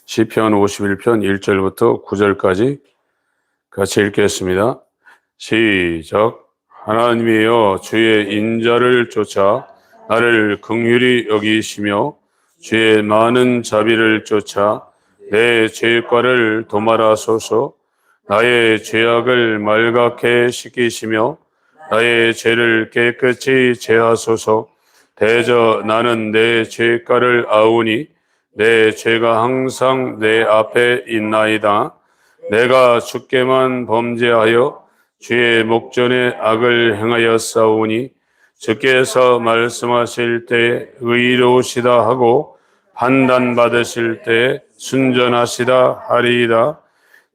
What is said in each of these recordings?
시편 51편 1절부터 9절까지 같이 읽겠습니다. 시작. 하나님이여, 주의 인자를 쫓아 나를 긍휼히 여기시며 주의 많은 자비를 쫓아 내 죄과를 도말하소서. 나의 죄악을 말갛게 씻기시며 나의 죄를 깨끗이 제하소서. 대저 나는 내 죄과를 아우니 내 죄가 항상 내 앞에 있나이다. 내가 주께만 범죄하여 주의 목전에 악을 행하였사오니 주께서 말씀하실 때 의로우시다 하고 판단받으실 때 순전하시다 하리이다.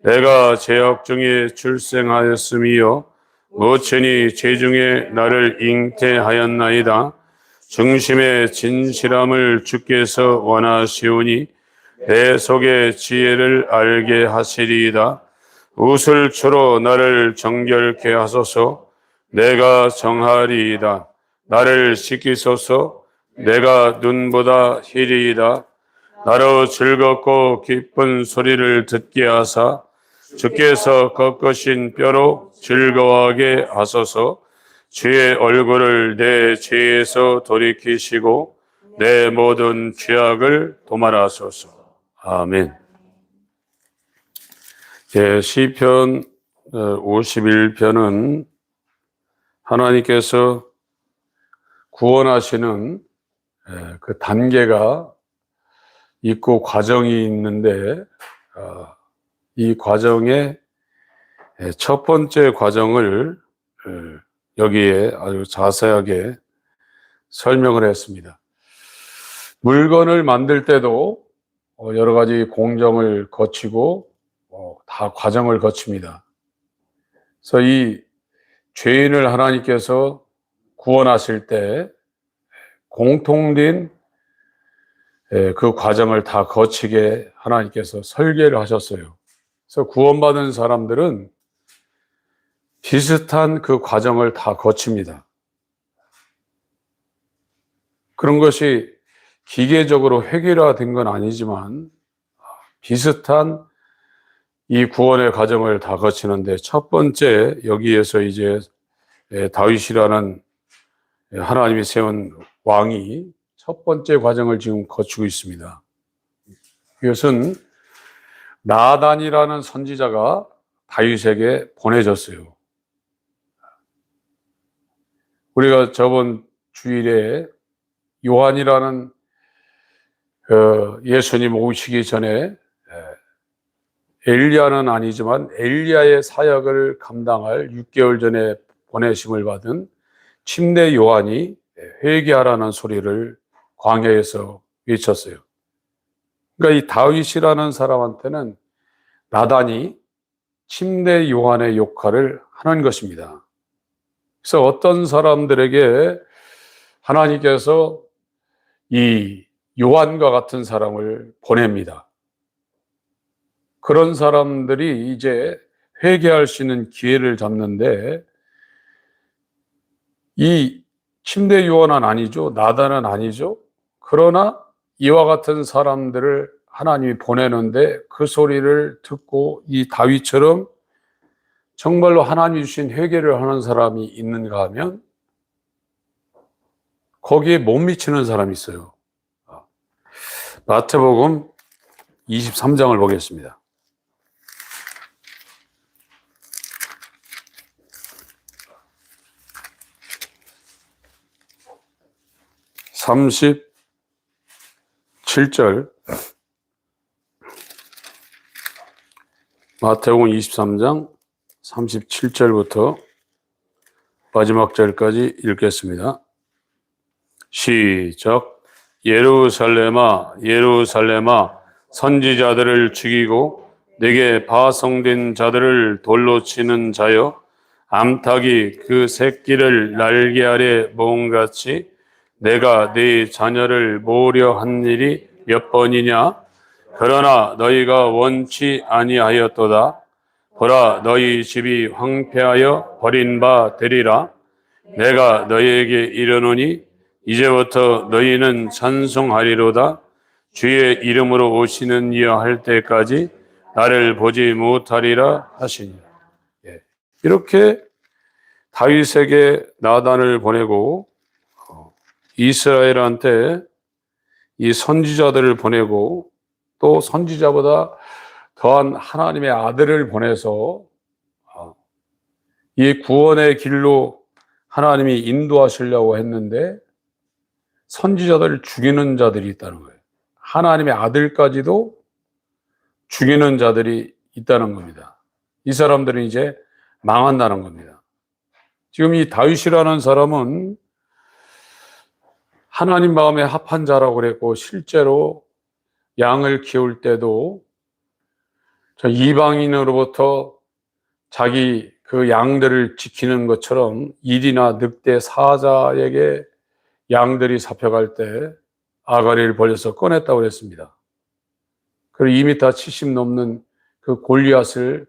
내가 죄악 중에 출생하였음이요 무천히 죄 중에 나를 잉태하였나이다. 중심의 진실함을 주께서 원하시오니 내 속의 지혜를 알게 하시리이다. 우슬초로 나를 정결케 하소서. 내가 정하리이다. 나를 씻기소서. 내가 눈보다 희리이다. 나로 즐겁고 기쁜 소리를 듣게 하사 주께서 꺾으신 뼈로 즐거워하게 하소서. 주의 얼굴을 내 죄에서 돌이키시고 내 모든 죄악을 도말하소서. 아멘. 시편 51편은 하나님께서 구원하시는 그 단계가 있고 과정이 있는데, 이 과정의 첫 번째 과정을 여기에 아주 자세하게 설명을 했습니다. 물건을 만들 때도 여러 가지 공정을 거치고 다 과정을 거칩니다. 그래서 이 죄인을 하나님께서 구원하실 때 공통된 그 과정을 다 거치게 하나님께서 설계를 하셨어요. 그래서 구원받은 사람들은 비슷한 그 과정을 다 거칩니다. 그런 것이 기계적으로 획일화된 건 아니지만 비슷한 이 구원의 과정을 다 거치는데, 첫 번째 여기에서 이제 다윗이라는 하나님이 세운 왕이 첫 번째 과정을 지금 거치고 있습니다. 이것은 나단이라는 선지자가 다윗에게 보내졌어요. 우리가 저번 주일에 요한이라는 예수님 오시기 전에 엘리야는 아니지만 엘리야의 사역을 감당할 6개월 전에 보내심을 받은 침례 요한이 회개하라는 소리를 광야에서 외쳤어요. 그러니까 이 다윗이라는 사람한테는 나단이 침례 요한의 역할을 하는 것입니다. 그래서 어떤 사람들에게 하나님께서 이 요한과 같은 사람을 보냅니다. 그런 사람들이 이제 회개할 수 있는 기회를 잡는데, 이 침례 요한은 아니죠. 나단은 아니죠. 그러나 이와 같은 사람들을 하나님이 보내는데 그 소리를 듣고 이 다윗처럼 정말로 하나님이 주신 회개를 하는 사람이 있는가 하면 거기에 못 미치는 사람이 있어요. 마태복음 23장을 보겠습니다. 37절, 마태복음 23장 37절부터 마지막 절까지 읽겠습니다. 시작. 예루살렘아, 예루살렘아, 선지자들을 죽이고 내게 파송된 자들을 돌로 치는 자여, 암탉이 그 새끼를 날개 아래 모음같이 내가 네 자녀를 모으려 한 일이 몇 번이냐? 그러나 너희가 원치 아니하였도다. 보라, 너희 집이 황폐하여 버린 바 되리라. 내가 너희에게 이르노니 이제부터 너희는 찬송하리로다. 주의 이름으로 오시는 이여 할 때까지 나를 보지 못하리라 하시니. 예. 이렇게 다윗에게 나단을 보내고 이스라엘한테 이 선지자들을 보내고 또 선지자보다 더한 하나님의 아들을 보내서 이 구원의 길로 하나님이 인도하시려고 했는데 선지자들을 죽이는 자들이 있다는 거예요. 하나님의 아들까지도 죽이는 자들이 있다는 겁니다. 이 사람들은 이제 망한다는 겁니다. 지금 이 다윗이라는 사람은 하나님 마음에 합한 자라고 그랬고 실제로 양을 키울 때도 저 이방인으로부터 자기 그 양들을 지키는 것처럼 일이나 늑대 사자에게 양들이 잡혀갈 때 아가리를 벌려서 꺼냈다고 그랬습니다. 그리고 2m 70 넘는 그 골리앗을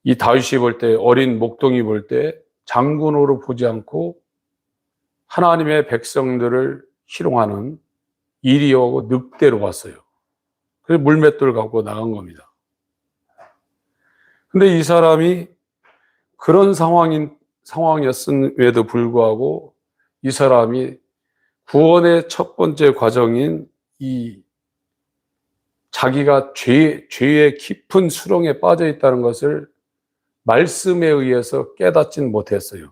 이 다윗이 볼 때, 어린 목동이 볼 때 장군으로 보지 않고 하나님의 백성들을 희롱하는 이리오하고 늑대로 봤어요. 그래서 물맷돌 갖고 나간 겁니다. 근데 이 사람이 그런 상황이었음에도 불구하고 이 사람이 구원의 첫 번째 과정인 이 자기가 죄의 깊은 수렁에 빠져 있다는 것을 말씀에 의해서 깨닫진 못했어요.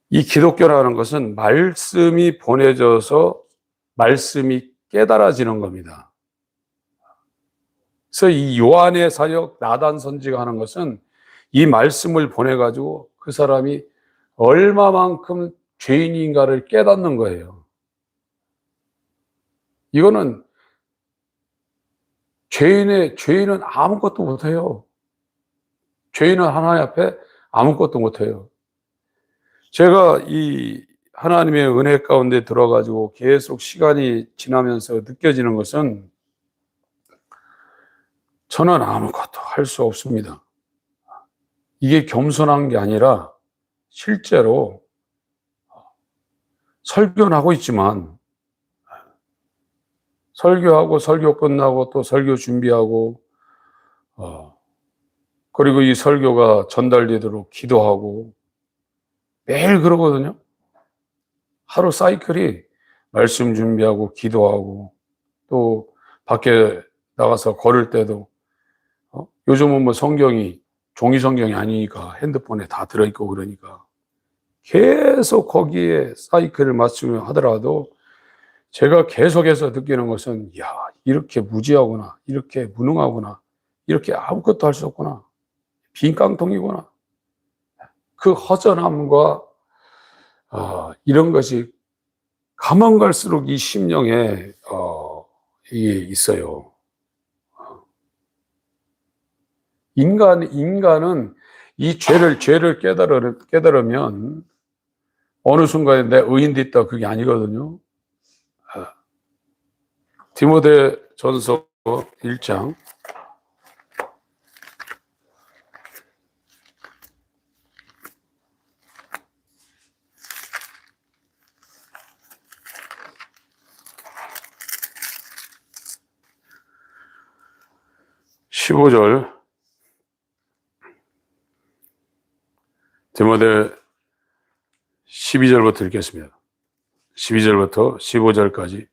이 기독교라는 것은 말씀이 보내져서 말씀이 깨달아지는 겁니다. 그래서 이 요한의 사역 나단 선지가 하는 것은 이 말씀을 보내가지고 그 사람이 얼마만큼 죄인인가를 깨닫는 거예요. 이거는 죄인은 아무것도 못해요. 죄인은 하나님 앞에 아무것도 못해요. 제가 이 하나님의 은혜 가운데 들어가지고 계속 시간이 지나면서 느껴지는 것은 저는 아무것도 할 수 없습니다. 이게 겸손한 게 아니라 실제로 설교는 하고 있지만 설교하고 설교 끝나고 또 설교 준비하고 그리고 이 설교가 전달되도록 기도하고 매일 그러거든요. 하루 사이클이 말씀 준비하고 기도하고 또 밖에 나가서 걸을 때도 요즘은 뭐 성경이 종이 성경이 아니니까 핸드폰에 다 들어있고 그러니까 계속 거기에 사이클을 맞추며 하더라도 제가 계속해서 느끼는 것은 야, 이렇게 무지하구나, 이렇게 무능하구나, 이렇게 아무것도 할 수 없구나, 빈 깡통이구나. 그 허전함과 이런 것이 가만 갈수록 이 심령에 이게 있어요. 인간은 이 죄를 깨달으면 어느 순간에 내 의인 됐다 그게 아니거든요. 디모데전서 1장 15절 디모데 12절부터 읽겠습니다. 12절부터 15절까지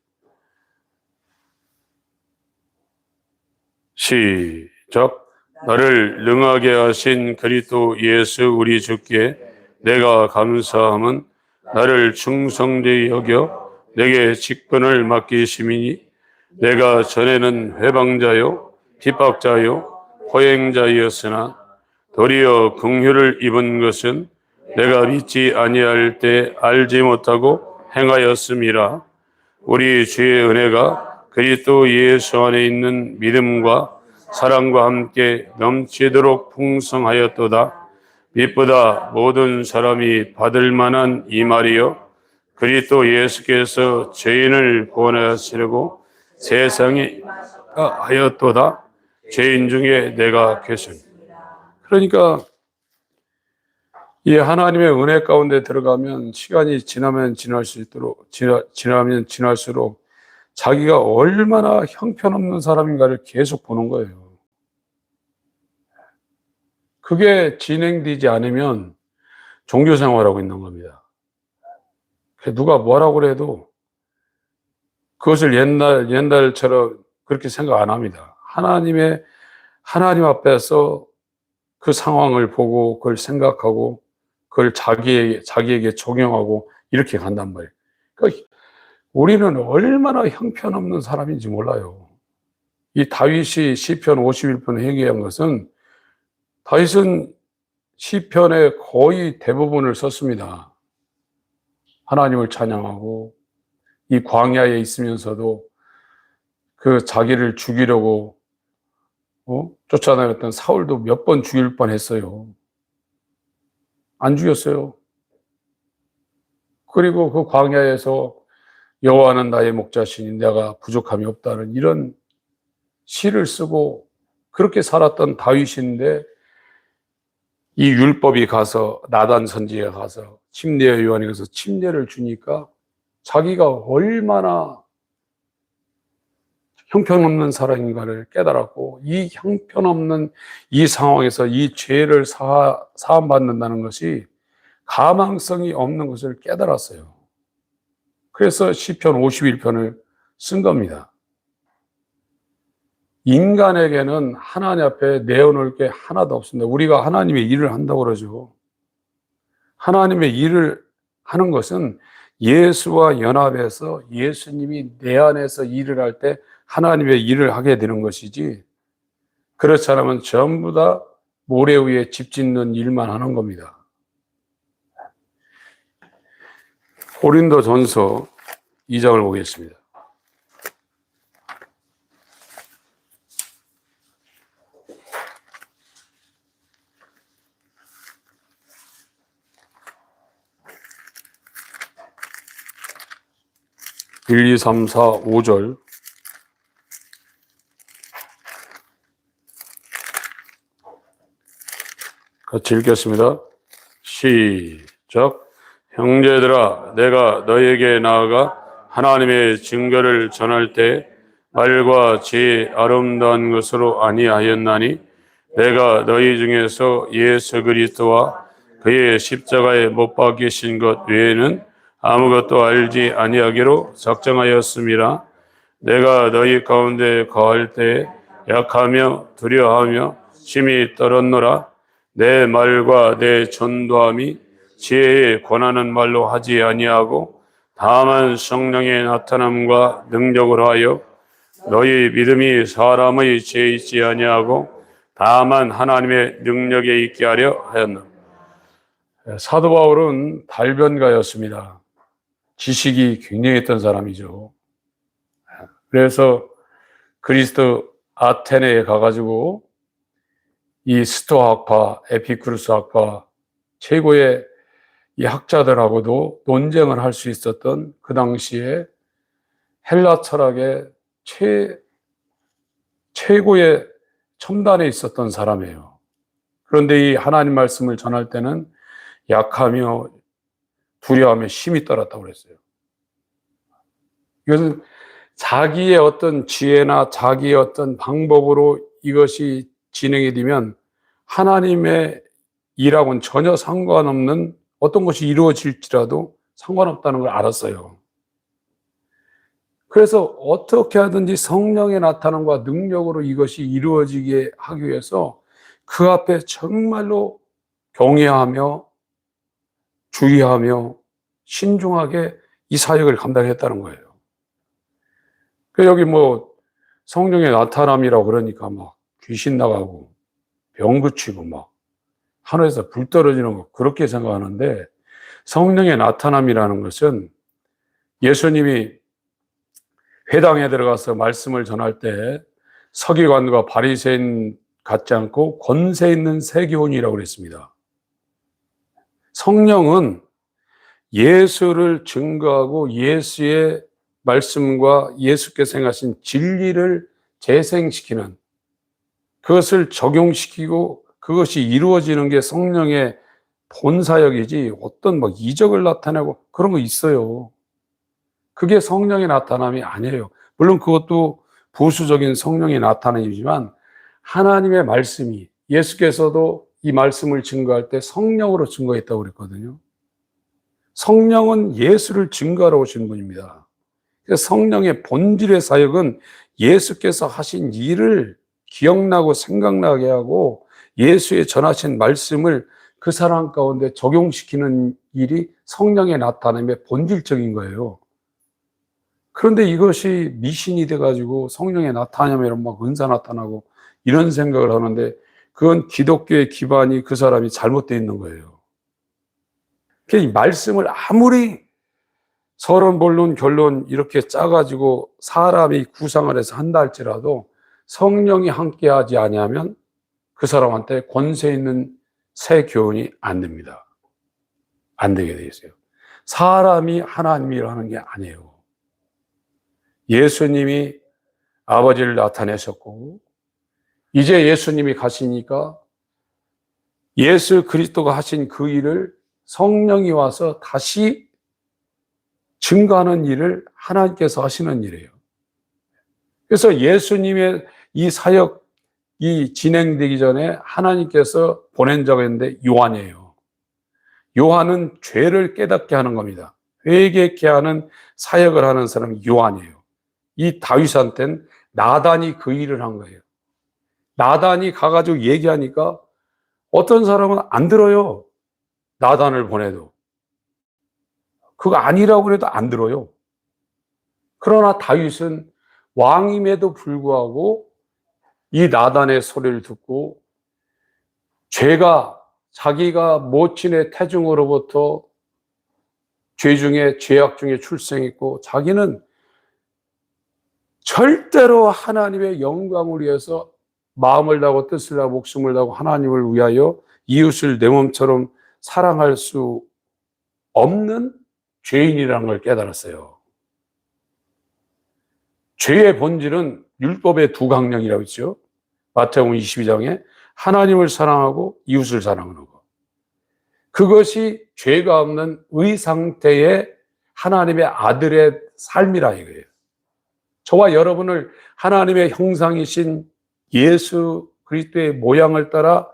시작. 나를 능하게 하신 그리스도 예수 우리 주께 내가 감사함은 나를 충성되이 여겨 내게 직분을 맡기심이니 내가 전에는 회방자요 핍박자요 포행자이었으나 도리어 긍휼을 입은 것은 내가 믿지 아니할 때 알지 못하고 행하였음이라. 우리 주의 은혜가 그리스도 예수 안에 있는 믿음과 사랑과 함께 넘치도록 풍성하였도다. 빛보다 모든 사람이 받을 만한 이 말이요 그리스도 예수께서 죄인을 구원하시려고 세상에 하였도다. 죄인 중에 내가 계신. 그러니까 이 하나님의 은혜 가운데 들어가면 시간이 지나면 지날수록 자기가 얼마나 형편없는 사람인가를 계속 보는 거예요. 그게 진행되지 않으면 종교 생활하고 있는 겁니다. 누가 뭐라고 그래도 그것을 옛날처럼 그렇게 생각 안 합니다. 하나님 앞에서 그 상황을 보고 그걸 생각하고 그걸 자기에게 적용하고 이렇게 간단 말이에요. 그러니까 우리는 얼마나 형편없는 사람인지 몰라요. 이 다윗이 시편 51편 회개한 것은, 다윗은 시편의 거의 대부분을 썼습니다. 하나님을 찬양하고 이 광야에 있으면서도 그 자기를 죽이려고 쫓아다녔던 사울도 몇 번 죽일 뻔했어요. 안 죽였어요. 그리고 그 광야에서 여호와는 나의 목자시니 내가 부족함이 없다는 이런 시를 쓰고 그렇게 살았던 다윗인데, 이 율법이 가서 나단 선지에 가서 침례 요한이 가서 침례를 주니까 자기가 얼마나 형편없는 사람인가를 깨달았고, 이 형편없는 이 상황에서 이 죄를 사함받는다는 것이 가망성이 없는 것을 깨달았어요. 그래서 시편 51편을 쓴 겁니다. 인간에게는 하나님 앞에 내어놓을 게 하나도 없습니다. 우리가 하나님의 일을 한다고 그러죠. 하나님의 일을 하는 것은 예수와 연합해서 예수님이 내 안에서 일을 할 때 하나님의 일을 하게 되는 것이지, 그렇지 않으면 전부 다 모래 위에 집 짓는 일만 하는 겁니다. 고린도전서 2장을 보겠습니다. (1, 2, 3, 4, 5절) 같이 읽겠습니다. 시작. 형제들아, 내가 너희에게 나아가 하나님의 증거를 전할 때 말과 지혜 아름다운 것으로 아니하였나니, 내가 너희 중에서 예수 그리스도와 그의 십자가에 못 박히신 것 외에는 아무것도 알지 아니하기로 작정하였음이라. 내가 너희 가운데 거할 때 약하며 두려워하며 심히 떨었노라. 내 말과 내 전도함이 지혜에 권하는 말로 하지 아니하고 다만 성령의 나타남과 능력으로 하여 너희 믿음이 사람의 지혜에 있지 아니하고 다만 하나님의 능력에 있게 하려 하였노라. 사도 바울은 달변가였습니다. 지식이 굉장했던 사람이죠. 그래서 그리스도 아테네에 가가지고 이 스토아학파, 에피쿠르스 학파 최고의 이 학자들하고도 논쟁을 할 수 있었던, 그 당시에 헬라 철학의 최고의 첨단에 있었던 사람이에요. 그런데 이 하나님 말씀을 전할 때는 약하며 두려워하며 심히 떨었다고 그랬어요. 이것은 자기의 어떤 지혜나 자기의 어떤 방법으로 이것이 진행이 되면 하나님의 일하고는 전혀 상관없는 어떤 것이 이루어질지라도 상관없다는 걸 알았어요. 그래서 어떻게 하든지 성령의 나타남과 능력으로 이것이 이루어지게 하기 위해서 그 앞에 정말로 경외하며 주의하며 신중하게 이 사역을 감당했다는 거예요. 여기 성령의 나타남이라고 그러니까 막 귀신 나가고 병 고치고 막 하늘에서 불 떨어지는 거 그렇게 생각하는데, 성령의 나타남이라는 것은 예수님이 회당에 들어가서 말씀을 전할 때 서기관과 바리새인 같지 않고 권세 있는 세교훈이라고 그랬습니다. 성령은 예수를 증거하고 예수의 말씀과 예수께서 행하신 진리를 재생시키는, 그것을 적용시키고 그것이 이루어지는 게 성령의 본사역이지, 어떤 이적을 나타내고 그런 거 있어요. 그게 성령의 나타남이 아니에요. 물론 그것도 부수적인 성령이 나타내지만 하나님의 말씀이, 예수께서도 이 말씀을 증거할 때 성령으로 증거했다고 그랬거든요. 성령은 예수를 증거하러 오신 분입니다. 그래서 성령의 본질의 사역은 예수께서 하신 일을 기억나고 생각나게 하고 예수의 전하신 말씀을 그 사람 가운데 적용시키는 일이 성령의 나타남의 본질적인 거예요. 그런데 이것이 미신이 돼가지고 성령의 나타나면 막 은사 나타나고 이런 생각을 하는데 그건 기독교의 기반이 그 사람이 잘못되어 있는 거예요. 이 말씀을 아무리 서론, 본론, 결론 이렇게 짜가지고 사람이 구상을 해서 한다 할지라도 성령이 함께하지 아니하면 그 사람한테 권세 있는 새 교훈이 안 됩니다. 안 되게 돼 있어요. 사람이 하나님이라 하는 게 아니에요. 예수님이 아버지를 나타내셨고 이제 예수님이 가시니까 예수 그리스도가 하신 그 일을 성령이 와서 다시 증거하는 일을 하나님께서 하시는 일이에요. 그래서 예수님의 이 사역이 진행되기 전에 하나님께서 보낸 자가 있는데 요한이에요. 요한은 죄를 깨닫게 하는 겁니다. 회개케 하는 사역을 하는 사람이 요한이에요. 이 다윗한테는 나단이 그 일을 한 거예요. 나단이 가가지고 얘기하니까 어떤 사람은 안 들어요. 나단을 보내도. 그거 아니라고 해도 안 들어요. 그러나 다윗은 왕임에도 불구하고 이 나단의 소리를 듣고 죄가 자기가 모친의 태중으로부터 죄 중에 죄악 중에 출생했고 자기는 절대로 하나님의 영광을 위해서 마음을 다하고 뜻을 다하고 목숨을 다하고 하나님을 위하여 이웃을 내 몸처럼 사랑할 수 없는 죄인이라는 걸 깨달았어요. 죄의 본질은 율법의 두 강령이라고 했죠. 마태복음 22장에 하나님을 사랑하고 이웃을 사랑하는 것. 그것이 죄가 없는 의 상태의 하나님의 아들의 삶이라 이거예요. 저와 여러분을 하나님의 형상이신 예수 그리스도의 모양을 따라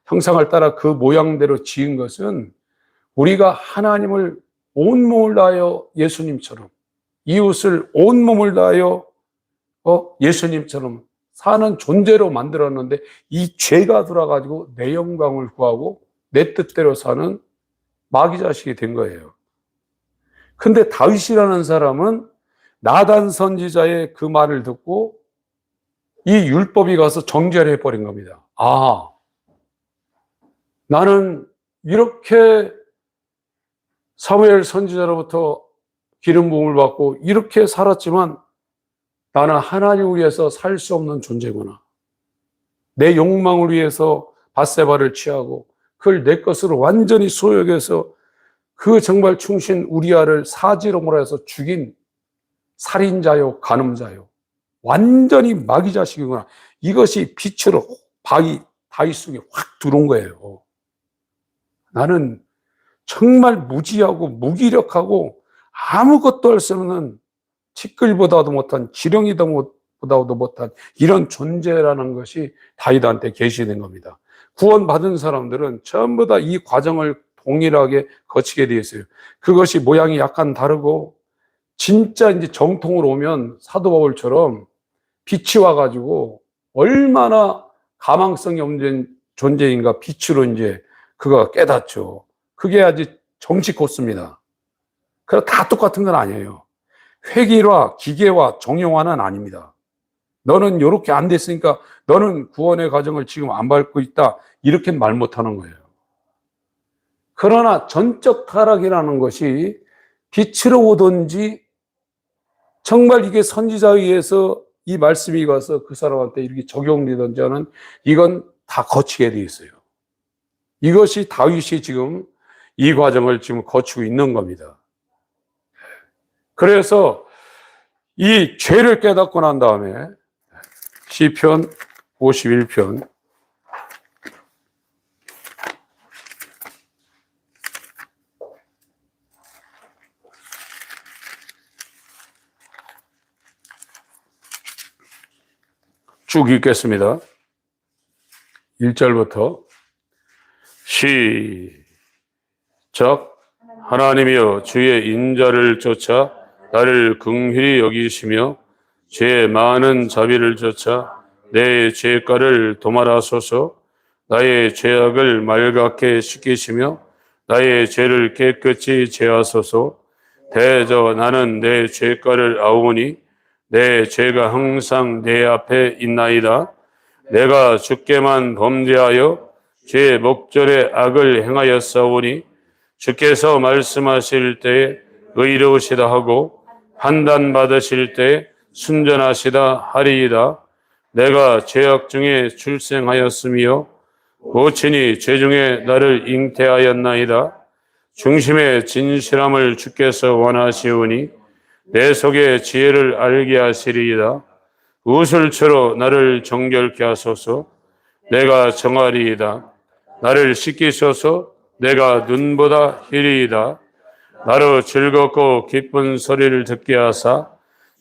형상을 따라 그 모양대로 지은 것은 우리가 하나님을 온몸을 다하여 예수님처럼 이웃을 온몸을 다하여 예수님처럼 사는 존재로 만들었는데 이 죄가 들어가지고 내 영광을 구하고 내 뜻대로 사는 마귀 자식이 된 거예요. 근데 다윗이라는 사람은 나단 선지자의 그 말을 듣고 이 율법이 가서 정죄를 해버린 겁니다. 아, 나는 이렇게 사무엘 선지자로부터 기름 부음을 받고 이렇게 살았지만 나는 하나님을 위해서 살 수 없는 존재구나. 내 욕망을 위해서 밧세바를 취하고 그걸 내 것으로 완전히 소유해서 그 정말 충신 우리아를 사지로 해서 죽인 살인자요 간음자요 완전히 마귀 자식이구나. 이것이 빛으로 다윗 속에 확 들어온 거예요. 나는 정말 무지하고 무기력하고 아무것도 할 수 없는 티끌보다도 못한 지렁이보다도 못한 이런 존재라는 것이 다윗한테 계시된 겁니다. 구원받은 사람들은 전부 다 이 과정을 동일하게 거치게 되어 있어요. 그것이 모양이 약간 다르고 진짜 이제 정통으로 오면 사도 바울처럼 빛이 와가지고 얼마나 가망성이 없는 존재인가 빛으로 이제 그가 깨닫죠. 그게 아주 정식 코스입니다. 그러나 다 똑같은 건 아니에요. 회기와 기계와 정형화는 아닙니다. 너는 이렇게 안 됐으니까 너는 구원의 과정을 지금 안 밟고 있다. 이렇게 말 못하는 거예요. 그러나 전적 타락이라는 것이 빛으로 오든지 정말 이게 선지자에 의해서 이 말씀이 가서 그 사람한테 이렇게 적용되든지 하는 이건 다 거치게 돼 있어요. 이것이 다윗이 지금 이 과정을 지금 거치고 있는 겁니다. 그래서 이 죄를 깨닫고 난 다음에 시편 51편 쭉 읽겠습니다. 1절부터 시작. 하나님이여 주의 인자를 쫓아 나를 긍휼히 여기시며 제 많은 자비를 쫓아 내 죄가를 도말하소서. 나의 죄악을 말갛게 씻기시며 나의 죄를 깨끗이 제하소서. 대저 나는 내 죄가를 아오니 내 죄가 항상 내 앞에 있나이다. 내가 주께만 범죄하여 제 목전에 악을 행하였사오니 주께서 말씀하실 때에 의로우시다 하고 판단받으실 때에 순전하시다 하리이다. 내가 죄악 중에 출생하였으며 모친이 죄 중에 나를 잉태하였나이다. 중심의 진실함을 주께서 원하시오니 내 속의 지혜를 알게 하시리이다. 우슬초로 나를 정결케 하소서. 내가 정하리이다. 나를 씻기소서. 내가 눈보다 희리이다. 나로 즐겁고 기쁜 소리를 듣게 하사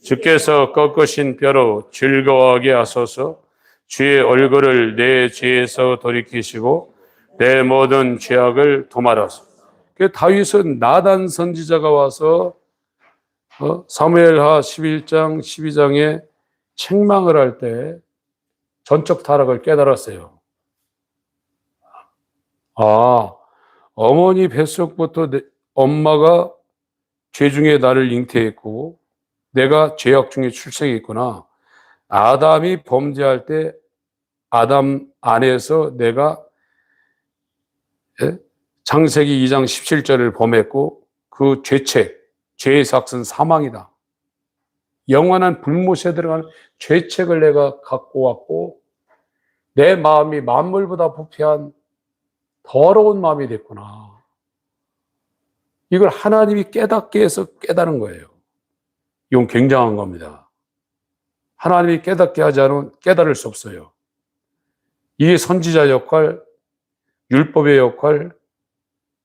주께서 꺾으신 뼈로 즐거워하게 하소서. 주의 얼굴을 내 죄에서 돌이키시고 내 모든 죄악을 도말하소서. 다윗은 나단 선지자가 와서 사무엘하 11장 12장에 책망을 할 때 전적 타락을 깨달았어요. 어머니 뱃속부터 엄마가 죄 중에 나를 잉태했고 내가 죄악 중에 출생했구나. 아담이 범죄할 때 아담 안에서 내가 창세기 2장 17절을 범했고 그 죄의 삭은 사망이다. 영원한 불못에 들어가는 죄책을 내가 갖고 왔고 내 마음이 만물보다 부패한 더러운 마음이 됐구나. 이걸 하나님이 깨닫게 해서 깨달은 거예요. 이건 굉장한 겁니다. 하나님이 깨닫게 하지 않으면 깨달을 수 없어요. 이게 선지자 역할, 율법의 역할,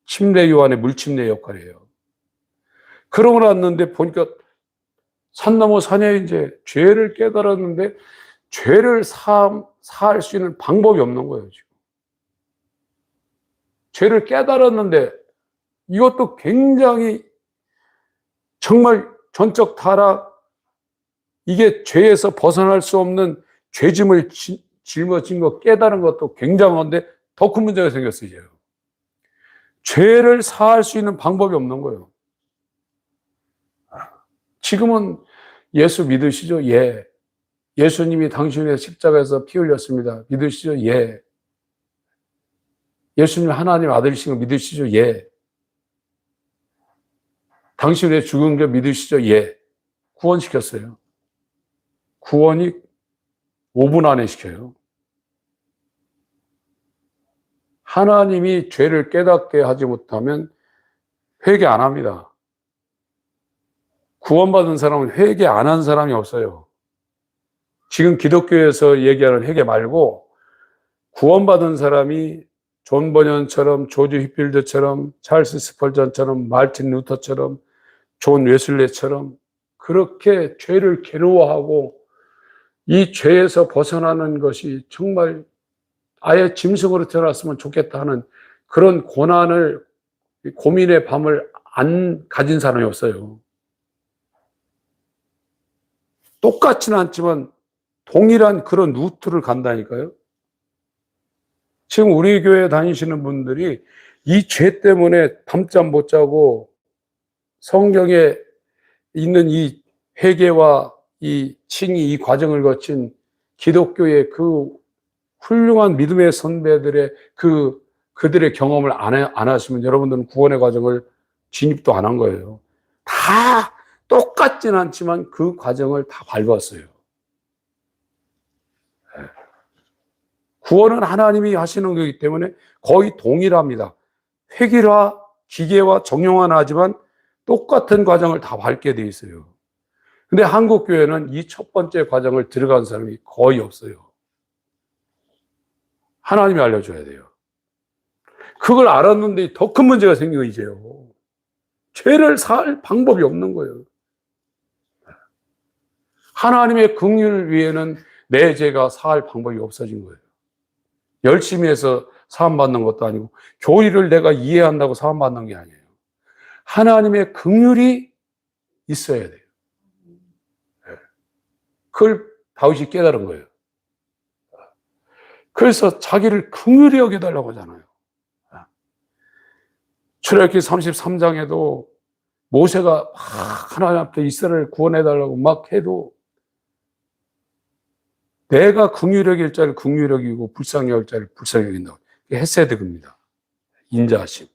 침례 요한의 물침례 역할이에요. 그러고 났는데 보니까 산 넘어 산에 이제 죄를 깨달았는데 죄를 사할 수 있는 방법이 없는 거예요, 지금. 죄를 깨달았는데 이것도 굉장히 정말 전적 타락, 이게 죄에서 벗어날 수 없는 죄짐을 짊어진 거 깨달은 것도 굉장한데 더 큰 문제가 생겼어요, 이제. 죄를 사할 수 있는 방법이 없는 거예요. 지금은 예수 믿으시죠? 예. 예수님이 당신의 십자가에서 피 흘렸습니다. 믿으시죠? 예. 예수님 하나님 아들이신 거 믿으시죠? 예. 당신의 죽은 거 믿으시죠? 예. 구원시켰어요. 구원이 5분 안에 시켜요. 하나님이 죄를 깨닫게 하지 못하면 회개 안 합니다. 구원받은 사람은 회개 안 한 사람이 없어요. 지금 기독교에서 얘기하는 회개 말고 구원받은 사람이 존 버년처럼, 조지 휘필드처럼, 찰스 스펄전처럼, 마틴 루터처럼, 존 웨슬레처럼 그렇게 죄를 괴로워하고 이 죄에서 벗어나는 것이 정말 아예 짐승으로 태어났으면 좋겠다 하는 그런 고난을, 고민의 밤을 안 가진 사람이 없어요. 똑같지는 않지만 동일한 그런 루트를 간다니까요. 지금 우리 교회 다니시는 분들이 이 죄 때문에 밤잠 못 자고 성경에 있는 이 회개와 이 칭의, 이 과정을 거친 기독교의 그 훌륭한 믿음의 선배들의 그들의 경험을 안 하시면 여러분들은 구원의 과정을 진입도 안 한 거예요. 다 똑같진 않지만 그 과정을 다 밟았어요. 구원은 하나님이 하시는 거기 때문에 거의 동일합니다. 획일화, 기계화, 정형화는 하지만 똑같은 과정을 다 밟게 돼 있어요. 근데 한국 교회는 이 첫 번째 과정을 들어간 사람이 거의 없어요. 하나님이 알려줘야 돼요. 그걸 알았는데 더 큰 문제가 생기고 이제요. 죄를 살 방법이 없는 거예요. 하나님의 긍휼을 위해는 내 죄가 사할 방법이 없어진 거예요. 열심히 해서 사함받는 것도 아니고 교리를 내가 이해한다고 사함받는 게 아니에요. 하나님의 긍휼이 있어야 돼요. 그걸 다윗이 깨달은 거예요. 그래서 자기를 긍휼히 여겨달라고 하잖아요. 출애굽기 33장에도 모세가 하나님 앞에 이스라엘을 구원해달라고 막 해도 내가 긍휼히 여길 자를 긍휼히 여기고 불쌍히 여길 자를 불쌍히 여긴다고. 이게 헤세드입니다. 인자하심.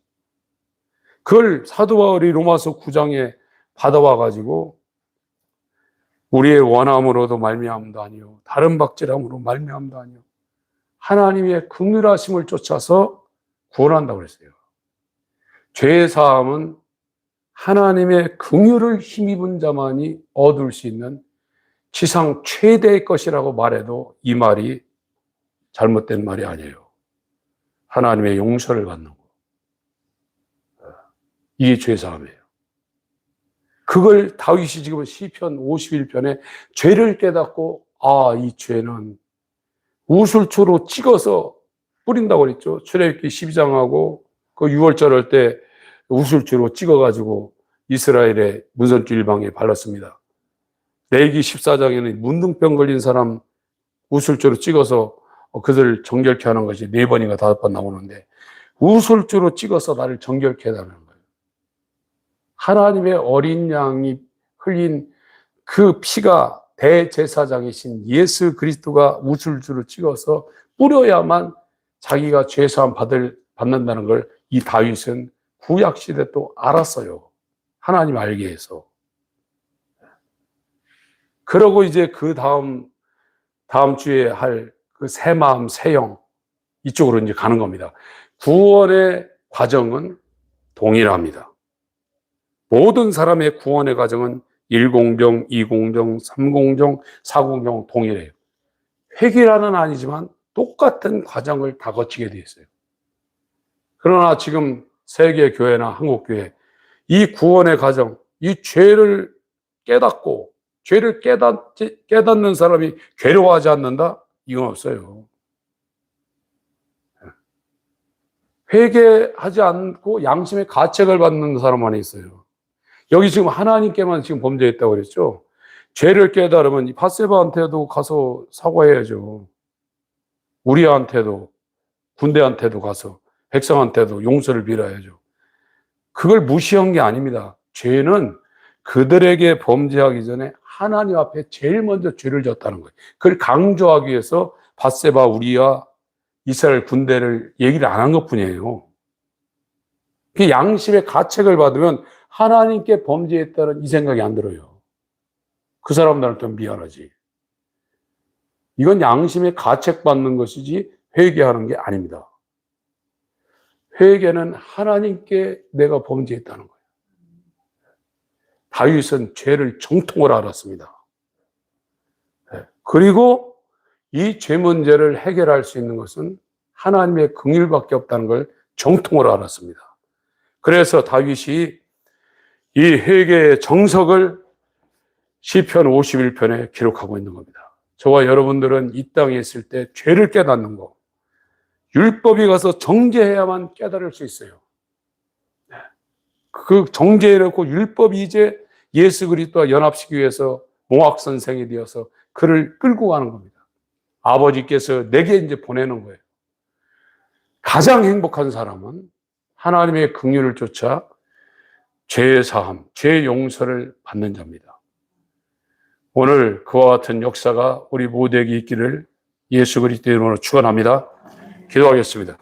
그걸 사도 바울이 로마서 9장에 받아와가지고 우리의 원함으로도 말미암음도 아니요 다른 박질함으로 말미암음도 아니요 하나님의 긍휼하심을 쫓아서 구원한다고 그랬어요. 죄의 사함은 하나님의 긍휼을 힘입은 자만이 얻을 수 있는 지상 최대의 것이라고 말해도 이 말이 잘못된 말이 아니에요. 하나님의 용서를 받는 거. 이게 죄 사함이에요. 그걸 다윗이 지금 시편 51편에 죄를 깨닫고 이 죄는 우술초로 찍어서 뿌린다고 그랬죠. 출애굽기 12장하고 그 6월절 할 때 우술초로 찍어가지고 이스라엘의 문선주 일방에 발랐습니다. 레위기 14장에는 문둥병 걸린 사람 우술초로 찍어서 그들을 정결케 하는 것이 4번인가 5번 나오는데 우술초로 찍어서 나를 정결케 해달라는 거예요. 하나님의 어린 양이 흘린 그 피가 대제사장이신 예수 그리스도가 우술초로 찍어서 뿌려야만 자기가 죄사함 받는다는 걸 이 다윗은 구약시대 또 알았어요. 하나님 알게 해서. 그러고 이제 그 다음 주에 할 그 새 마음, 새 영, 이쪽으로 이제 가는 겁니다. 구원의 과정은 동일합니다. 모든 사람의 구원의 과정은 1공정, 2공정, 3공정, 4공정 동일해요. 회개라는 아니지만 똑같은 과정을 다 거치게 되어 있어요. 그러나 지금 세계 교회나 한국 교회 이 구원의 과정, 이 죄를 깨닫고 죄를 깨닫는 사람이 괴로워하지 않는다? 이건 없어요. 회개하지 않고 양심의 가책을 받는 사람만 있어요. 여기 지금 하나님께만 지금 범죄했다고 그랬죠. 죄를 깨달으면 밧세바한테도 가서 사과해야죠. 우리한테도 군대한테도 가서 백성한테도 용서를 빌어야죠. 그걸 무시한 게 아닙니다. 죄는 그들에게 범죄하기 전에 하나님 앞에 제일 먼저 죄를 졌다는 거예요. 그걸 강조하기 위해서 밧세바 우리와 이스라엘 군대를 얘기를 안 한 것뿐이에요. 그 양심의 가책을 받으면 하나님께 범죄했다는 이 생각이 안 들어요. 그 사람들한테 미안하지. 이건 양심의 가책받는 것이지 회개하는 게 아닙니다. 회개는 하나님께 내가 범죄했다는 거예요. 다윗은 죄를 정통으로 알았습니다. 그리고 이 죄 문제를 해결할 수 있는 것은 하나님의 긍휼밖에 없다는 걸 정통으로 알았습니다. 그래서 다윗이 이 회개의 정석을 시편 51편에 기록하고 있는 겁니다. 저와 여러분들은 이 땅에 있을 때 죄를 깨닫는 거, 율법이 가서 정죄해야만 깨달을 수 있어요. 그 정죄해놓고 율법이 이제 예수 그리스도와 연합시키기 위해서 몽학 선생이 되어서 그를 끌고 가는 겁니다. 아버지께서 내게 이제 보내는 거예요. 가장 행복한 사람은 하나님의 긍휼을 쫓아 죄의 사함, 죄의 용서를 받는 자입니다. 오늘 그와 같은 역사가 우리 모두에게 있기를 예수 그리스도의 이름으로 축원합니다. 기도하겠습니다.